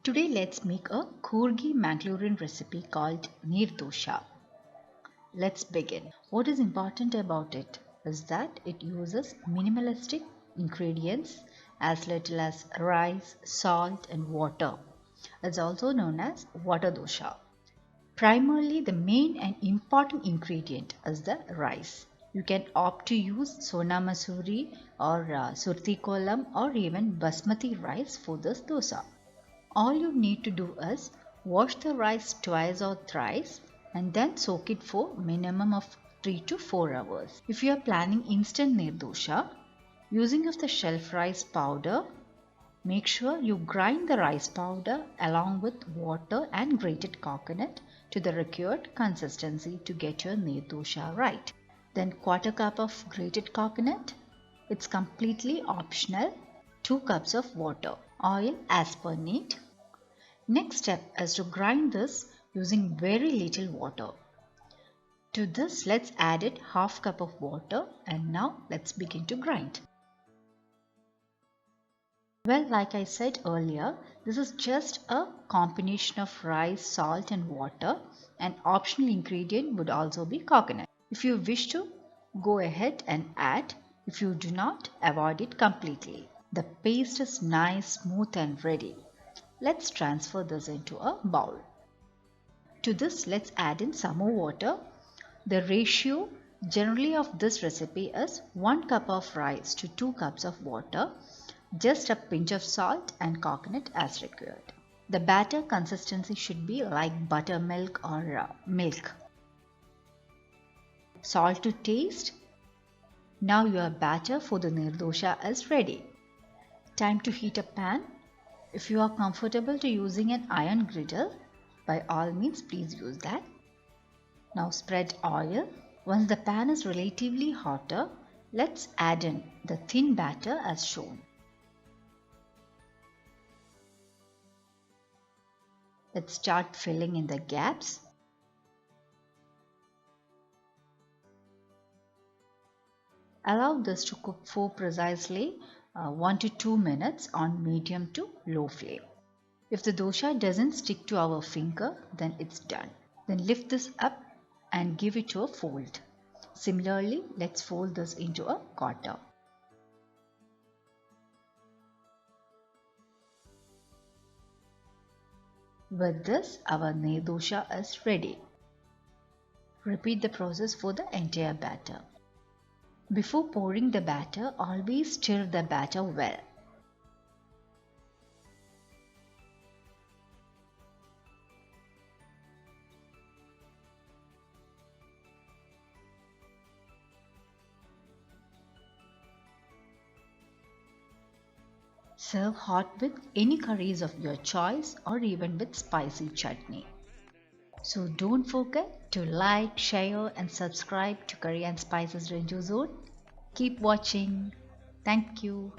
Today let's make a Kurgi Mangalorean recipe called Neer Dosa. Let's begin. What is important about it is that it uses minimalistic ingredients as little as rice, salt and water. It's also known as water dosha. Primarily the main and important ingredient is the rice. You can opt to use Sona masoori or Surti kolam or even Basmati rice for this dosa. All you need to do is wash the rice twice or thrice and then soak it for minimum of 3 to 4 hours. If you are planning instant Neer Dosa, using of the shelf rice powder, make sure you grind the rice powder along with water and grated coconut to the required consistency to get your Neer Dosa right. Then quarter cup of grated coconut. It's completely optional. 2 cups of water. Oil as per need. Next step is to grind this using very little water. To this let's add it half cup of water and now let's begin to grind. Well, like I said earlier, this is just a combination of rice, salt and water. An optional ingredient would also be coconut. If you wish to, go ahead and add. If you do not, avoid it completely. The paste is nice, smooth and ready. Let's transfer this into a bowl. To this, let's add in some more water. The ratio generally of this recipe is 1 cup of rice to 2 cups of water. Just a pinch of salt and coconut as required. The batter consistency should be like buttermilk or milk. Salt to taste. Now your batter for the Neer Dosa is ready. Time to heat a pan. If you are comfortable to using an iron griddle, by all means please use that. Now spread oil. Once the pan is relatively hotter, let's add in the thin batter as shown. Let's start filling in the gaps. Allow this to cook for precisely 1 to 2 minutes on medium to low flame. If the dosha doesn't stick to our finger, then it's done. Then lift this up and give it to a fold. Similarly, let's fold this into a quarter. With this, our Neer Dosa is ready. Repeat the process for the entire batter. Before pouring the batter, always stir the batter well. Serve hot with any curries of your choice or even with spicy chutney. So don't forget to like, share and subscribe to Curry and Spices Ranju Zone. Keep watching. Thank you.